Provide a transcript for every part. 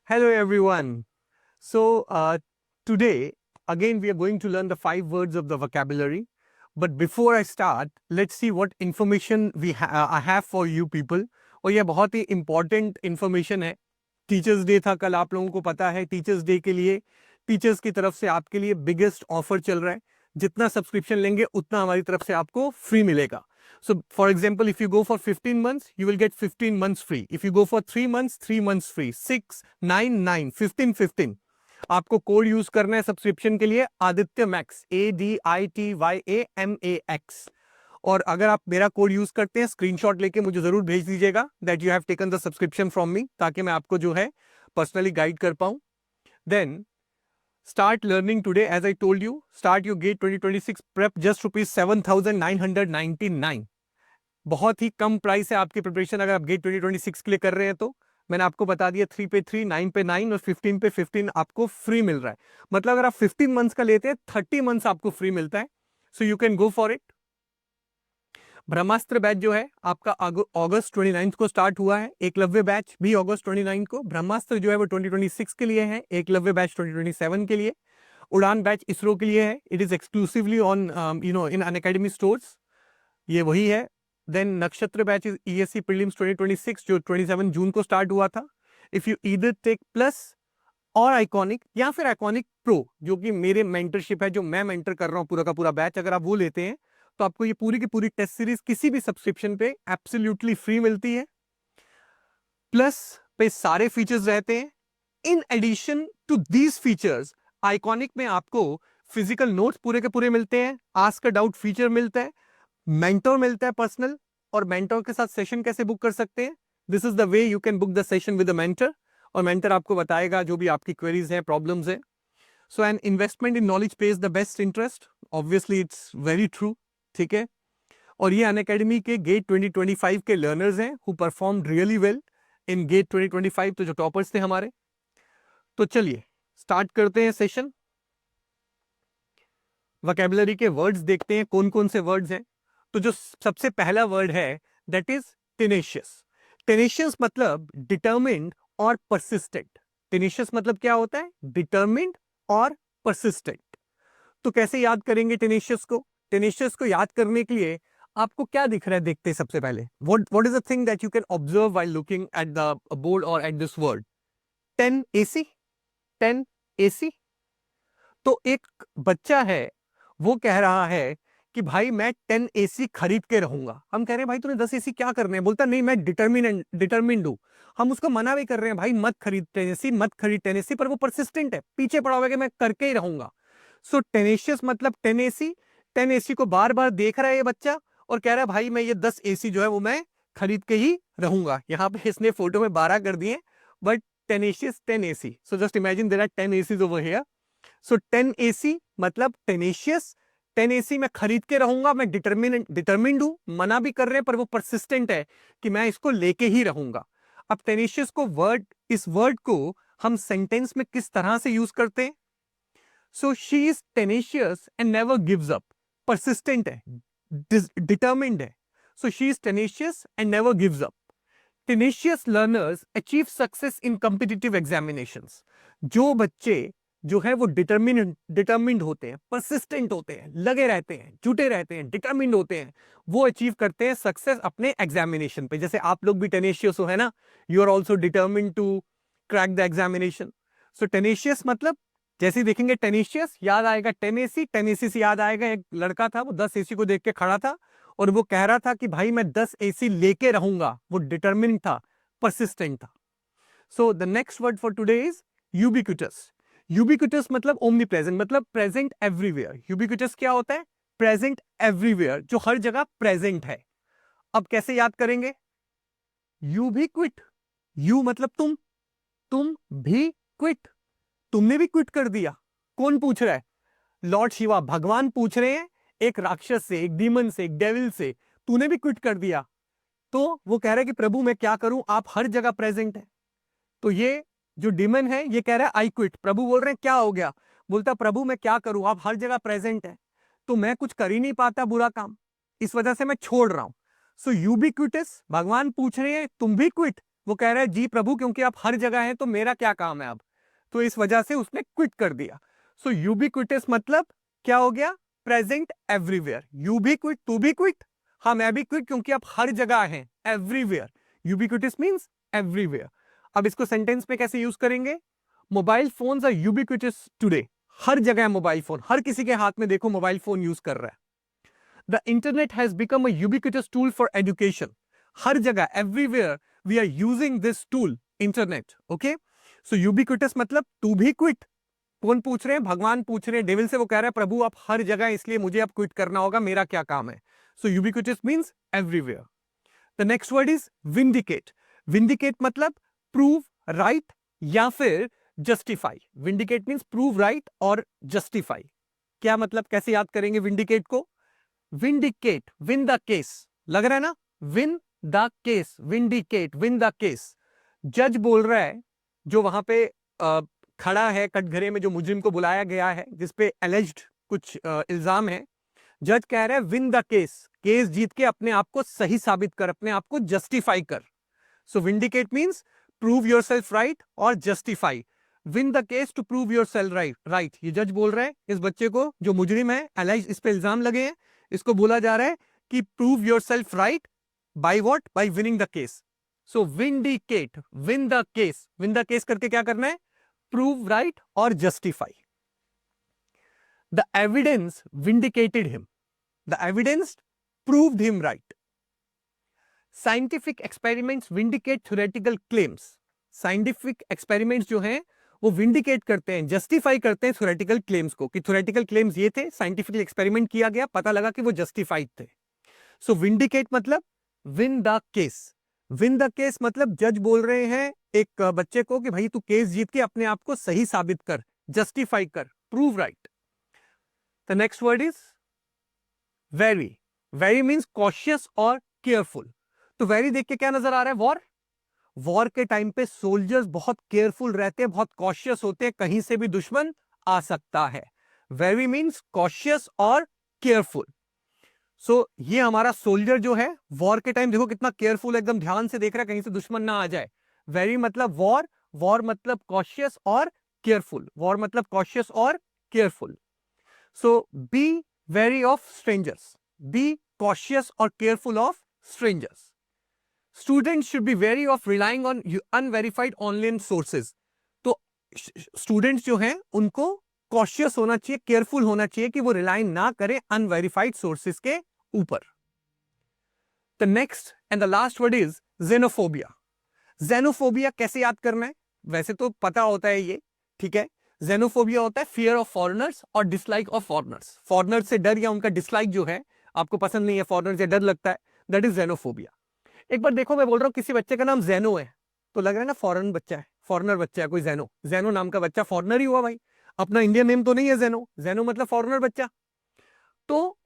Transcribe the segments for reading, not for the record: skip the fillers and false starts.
Hello, everyone. Today, again, we are going to learn the 5 words of the vocabulary. But before I start, let's see what information I have for you people. और ये बहुत ही important information है. Teachers day था कल, आप लोगों को पता है. टीचर्स डे के लिए टीचर्स की तरफ से आपके लिए बिगेस्ट ऑफर चल रहा है. जितना सब्सक्रिप्शन लेंगे उतना हमारी तरफ से आपको फ्री मिलेगा. So for example, if you go for 15 months, you will get 15 months free. If you go for 3 months, 3 months free. 6, 9, 9, 15, 15. आपको कोड यूज करना है सब्सक्रिप्शन के लिए आदित्य मैक्स, ADITYAMAX. और अगर आप मेरा कोड यूज करते हैं, स्क्रीनशॉट लेके मुझे जरूर भेज दीजिएगा that you have taken the subscription from me, ताकि मैं आपको जो है पर्सनली गाइड कर पाऊं. Then start learning today. As I told you, start your GATE 2026 prep just ₹7,999. बहुत ही कम प्राइस है आपकी प्रिपरेशन अगर आप गेट 2026 के लिए कर रहे हैं तो. मैंने आपको बता दिया 3 पे 3, 9 पे 9 और 15 पे 15 आपको फ्री मिल रहा है. मतलब अगर आप 15 मंथ्स का लेते हैं 30 मंथ्स आपको फ्री मिलता है. So you can go for it. Brahmastra batch जो है आपका अगस्त 29 को स्टार्ट हुआ है. एकलव्य बैच भी अगस्त 29 को. ब्रह्मास्त्र जो है वो 2026 के लिए है. एकलव्य बैच 2027 के लिए. उड़ान बैच इसरो के लिए है. It is exclusively on in Unacademy stores. ये वही है. देन नक्षत्र बैच इज ESC प्रीलिम्स 2026 जो 27 जून को स्टार्ट हुआ था. If you either take plus और आइकॉनिक या फिर आइकॉनिक प्रो, जो कि मेरे मेंटरशिप है, जो मैं मेंटर कर रहा हूं पूरा का पूरा बैच, अगर आप वो लेते हैं तो आपको ये पूरी की पूरी टेस्ट सीरीज किसी भी सब्सक्रिप्शन पे एब्सोल्युटली फ्री मिलती है. प्लस पे सारे फीचर्स रहते हैं. In addition to these features, iconic में आपको फिजिकल नोट्स पूरे के पूरे मिलते हैं. आस्क अ डाउट फीचर मिलता है. मेंटर मिलता है पर्सनल. और मेंटर के साथ सेशन कैसे बुक कर सकते हैं, this is the way you can book the session with the mentor. और मेंटर आपको बताएगा जो भी आपकी क्वेरीज हैं, प्रॉब्लम्स हैं. So an investment in knowledge pays the best interest. Obviously it's very true. ठीक है. और ये अनअकैडमी के गेट 2025 के लर्नर्स हैं who perform really well in GATE 2025. तो जो टॉपर्स थे हमारे. तो चलिए स्टार्ट करते हैं सेशन. वोकैबुलरी के वर्ड्स देखते हैं कौन कौन से वर्ड्स हैं. तो जो सबसे पहला वर्ड है दैट इज टेनेशियस. टेनेशियस मतलब डिटर्मिन्ड और परसिस्टेंट. टेनेशियस मतलब क्या होता है? डिटर्मिन्ड और परसिस्टेंट. तो कैसे याद करेंगे टेनेशियस को? टेनेशियस को याद करने के लिए आपको क्या दिख रहा है देखते हैं. सबसे पहले what is the thing that you can observe while looking at the board और at this word? 10 AC. 10 AC. तो एक बच्चा है, वो कह रहा है कि भाई मैं 10 AC खरीद के रहूंगा. हम कह रहे हैं भाई तूने 10 AC क्या करने हैं? बोलता नहीं मैं डिटर्मिन्ड हूं. हम उसको मना भी कर रहे हैं भाई मत खरीद 10 AC, मत खरीद 10 AC, पर वो परसिस्टेंट है, पीछे पड़ा हुआ है कि मैं करके ही रहूंगा. सो टेनेशियस मतलब 10 AC. 10 AC को बार बार देख रहा है ये बच्चा और कह रहा है भाई मैं ये 10 AC जो है वो मैं खरीद के ही रहूंगा. यहाँ पे इसने फोटो में 12 कर दिए, but tenacious 10 AC. So just imagine there are 10 ACs over here. So 10 AC मतलब टेनेशियस. 10 AC मैं खरीद के रहूंगा. मैं डिटर्मिन्ड हूं, मना भी कर रहे हैं पर वो परसिस्टेंट है कि मैं इसको लेके ही रहूंगा. अब टेनेशियस को इस वर्ड को हम सेंटेंस में किस तरह से यूज करते हैं? So she is tenacious and never gives up. Persistent है, डिटर्मिन्ड है. So she is tenacious and never gives up. Tenacious learners achieve success in competitive examinations. जो बच्चे जो है वो डिटर्मिन्ड होते हैं, परसिस्टेंट होते हैं, लगे रहते हैं, जुटे रहते हैं, डिटर्मिन्ड होते हैं, वो अचीव करते हैं सक्सेस अपने एग्जामिनेशन पे. जैसे आप लोग भी टेनेशियस हो, है ना? You are also determined to crack the examination. So tenacious मतलब जैसे देखेंगे टेनेशियस याद आएगा 10 AC. 10 AC से याद आएगा एक लड़का था, वो 10 AC को देख के खड़ा था और वो कह रहा था कि भाई मैं 10 AC लेके रहूंगा. वो डिटर्मिन्ड था, परसिस्टेंट था. So the next word for today is ubiquitous. Ubiquitous मतलब ओमनी प्रेजेंट, मतलब प्रेजेंट एवरीवेयर. यूबिक्विटस क्या होता है? प्रेजेंट एवरीवेयर, जो हर जगह प्रेजेंट है. अब कैसे याद करेंगे? यू भी क्विट. यू मतलब तुम भी क्विट. तुमने भी क्विट कर दिया. कौन पूछ रहा है? लॉर्ड शिवा, भगवान पूछ रहे हैं एक राक्षस से, एक डीमन से, एक डेविल से, तूने भी क्विट कर दिया. तो वो कह रहा है कि प्रभु मैं क्या करूं, आप हर जगह प्रेजेंट है. तो ये जो डीमन है ये कह रहा है आई क्विट. प्रभु बोल रहे हैं क्या हो गया? बोलता प्रभु मैं क्या करूं, आप हर जगह प्रेजेंट है, तो मैं कुछ कर ही नहीं पाता बुरा काम, इस वजह से मैं छोड़ रहा हूं. सो यूबिक्विटस, भगवान पूछ रहे हैं तुम भी क्विट. वो कह रहा है जी प्रभु क्योंकि आप हर जगह हैं तो मेरा क्या काम है अब, तो इस वजह से उसने क्विट कर दिया। सो यूबिक्विटस मतलब क्या हो गया, प्रेजेंट एवरीवेयर। यू भी क्विट, तू भी क्विट, हाँ मैं भी क्विट, क्योंकि आप हर जगह हैं, एवरीवेयर। Ubiquitous means everywhere. अब इसको सेंटेंस में कैसे यूज करेंगे, mobile phones are ubiquitous today. हर जगह मोबाइल फोन, हर किसी के हाथ में देखो मोबाइल फोन यूज कर रहा है। The internet has become a ubiquitous tool for education. हर जगह, everywhere we are using this tool, internet. Okay, so ubiquitous मतलब टू भी क्विट। कौन पूछ रहे हैं, भगवान पूछ रहे हैं डेविल से। वो कह रहा है प्रभु आप हर जगह, इसलिए मुझे अब क्विट करना होगा, मेरा क्या काम है। So ubiquitous means everywhere. The next word is vindicate. Vindicate मतलब प्रूव राइट या फिर justify. Vindicate means prove right और जस्टिफाई। क्या मतलब, कैसे याद करेंगे विंडिकेट को, विंडिकेट, विन द केस, लग रहा है ना, win the case, vindicate, win the case. जज बोल रहा है, जो वहां पे खड़ा है कटघरे में, जो मुजरिम को बुलाया गया है, जिसपे एलिज्ड कुछ इल्जाम है, जज कह रहा है विन द केस, केस जीत के अपने आप को सही साबित कर, अपने आप को जस्टिफाई कर। So vindicate means prove yourself right और justify. Win the case to prove yourself right. ये जज बोल रहे हैं इस बच्चे को, जो मुजरिम है, एलाइज, इस पे इल्जाम लगे हैं, इसको बोला जा रहा है कि prove yourself right by what, bye winning the case. So vindicate, win the case, win the case करके क्या करना है, प्रूव राइट और justify. The evidence vindicated him, the evidence proved him right. Scientific experiments vindicate theoretical claims. Scientific experiments जो हैं वो vindicate करते हैं, जस्टिफाई करते हैं थ्योरेटिकल क्लेम्स को, कि थ्योरेटिकल क्लेम्स ये थे, साइंटिफिक एक्सपेरिमेंट किया गया, पता लगा कि वो जस्टिफाइड थे। सो विंडिकेट मतलब win the case. Win the case मतलब जज बोल रहे हैं एक बच्चे को कि भाई तू केस जीत के अपने आप को सही साबित कर, जस्टिफाई कर, prove right. The next word is very. Very means cautious और केयरफुल। तो वेरी देख के क्या नजर आ रहा है, वॉर। वॉर के टाइम पे सोल्जर्स बहुत केयरफुल रहते हैं, बहुत कॉशियस होते हैं, कहीं से भी दुश्मन आ सकता है। वेरी मींस कॉशियस और केयरफुल। सो ये हमारा सोल्जर जो है वॉर के टाइम देखो कितना केयरफुल, एकदम ध्यान से देख रहा है कहीं से दुश्मन ना आ जाए। वेरी मतलब वॉर, वॉर मतलब कॉशियस और केयरफुल, वॉर मतलब कॉशियस और careful. So be wary of strangers, be cautious और careful of strangers. Student should be wary of relying on unverified online sources. तो स्टूडेंट्स जो हैं उनको कॉशियस होना चाहिए, केयरफुल होना चाहिए कि वो रिलाई ना करें अनवेरिफाइड सोर्सेज के ऊपर। The next and the last word is xenophobia. Xenophobia कैसे याद करना है, वैसे तो पता होता है ये, ठीक है। जेनोफोबिया होता है फियर ऑफ फॉरेनर्स और डिसलाइक ऑफ फॉरेनर्स। फॉरेनर से डर या उनका डिसलाइक जो है, आपको पसंद नहीं है, फॉरेनर से डर लगता है, दैट इज जेनोफोबिया। एक बार देखो, मैं बोल रहा हूं किसी बच्चे का नाम जेनो है, तो लग रहा है ना फॉरेन बच्चा है, फॉरेनर बच्चा है कोई, जेनो, जेनो नाम का बच्चा फॉरेनर ही हुआ भाई, अपना इंडियन नेम तो नहीं है जेनो, जेनो मतलब फॉरेनर बच्चा। तो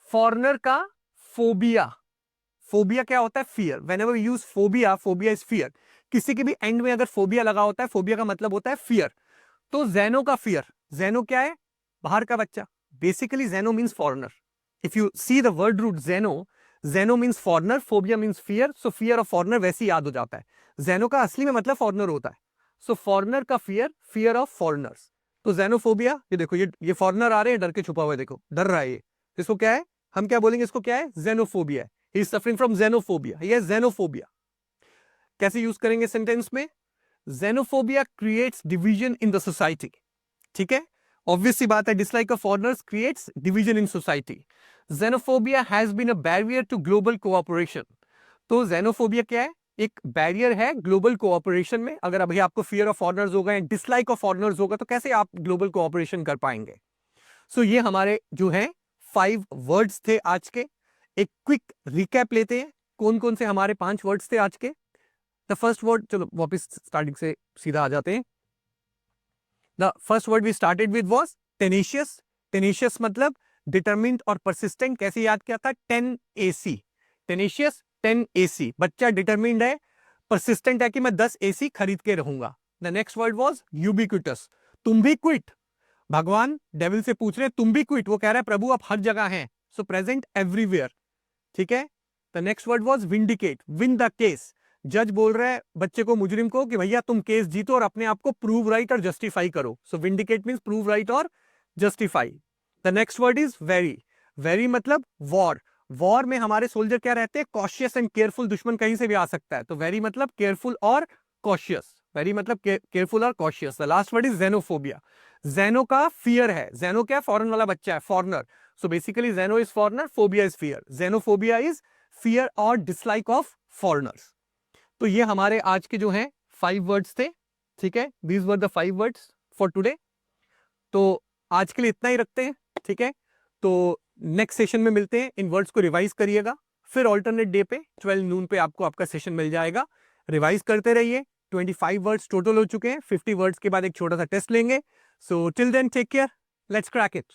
फॉरेनर का फोबिया, फोबिया क्या होता है, fear. Whenever we use phobia, phobia is fear. किसी के भी एंड में अगर फोबिया लगा होता है, फोबिया का मतलब होता है फियर। तो जेनो का फियर, जेनो क्या है, बाहर का बच्चा। Basically xeno means foreigner. If you see the word root xeno, xeno means foreigner, phobia means fear. So fear of foreigner वैसे ही याद हो जाता है। जेनो का असली में मतलब फॉरेनर होता है। सो फॉरेनर का फियर, फियर ऑफ फॉरेनर्स। तो जेनोफोबिया, ये देखो, ये फॉरेनर आ रहे हैं डर के छुपा हुआ है, देखो डर रहा है ये, इसको क्या है, हम क्या बोलेंगे इसको, क्या है, जेनोफोबिया है। He is suffering from xenophobia, ये जेनोफोबिया। कैसे यूज करेंगे सेंटेंस में, xenophobia creates division in the society, ठीक है, ऑब्वियस सी बात है, dislike of foreigners creates division in society. Xenophobia has been a barrier to global cooperation. तो जेनोफोबिया क्या है, एक बैरियर है ग्लोबल कोऑपरेशन में। अगर अभी आपको फियर ऑफ फॉरेनर्स होगा या डिसलाइक ऑफ फॉरेनर्स होगा, तो कैसे आप ग्लोबल कोऑपरेशन कर पाएंगे। सो ये हमारे जो है 5 वर्ड्स थे आज के। एक क्विक रिकैप लेते हैं, कौन कौन से हमारे 5 वर्ड्स थे आज के। द फर्स्ट वर्ड, चलो वापस स्टार्टिंग से सीधा आ जाते हैं। The first word we started with was tenacious. Tenacious मतलब डिटरमिन्ड और परसिस्टेंट। कैसे याद किया था, 10 AC। टेनेशियस 10 AC, बच्चा डिटरमिन्ड है, परसिस्टेंट है कि मैं 10 AC खरीद के रहूंगा। The next word was ubiquitous, तुम भी क्विट। भगवान डेविल से पूछ रहे तुम भी क्विट, वो कह रहा है प्रभु आप हर जगह हैं, सो प्रेजेंट एवरीवेयर, ठीक है। The next word was vindicate, win the case, जज बोल रहा है बच्चे को, मुजरिम को, कि भैया तुम केस जीतो और अपने आप को प्रूव राइट और जस्टिफाई करो। सो विंडिकेट मींस प्रूव राइट और justify. The next word is very. Very मतलब वॉर। वॉर में हमारे सोल्जर क्या रहते हैं? Cautious and careful. दुश्मन कहीं से भी आ सकता है, तो वेरी मतलब केयरफुल और कॉशियस। वेरी मतलब केयरफुल और cautious. The last word is xenophobia. जेनो का फियर है। जेनो क्या? फॉरेन वाला बच्चा है, फॉरनर। सो बेसिकली जेनो is foreigner, phobia is fear. Xenophobia is fear और डिसलाइक ऑफ फॉरनर्स। तो ये हमारे आज के जो हैं 5 वर्ड्स थे। ठीक है, these were the 5 words for today. तो आज के लिए इतना ही रखते हैं। ठीक है, तो नेक्स्ट सेशन में मिलते हैं। इन वर्ड्स को रिवाइज करिएगा, फिर ऑल्टरनेट डे पे 12 नून पे आपको आपका सेशन मिल जाएगा। रिवाइज करते रहिए। 25 वर्ड्स टोटल हो चुके हैं। 50 वर्ड्स के बाद एक छोटा सा टेस्ट लेंगे। So till then take care, let's crack it.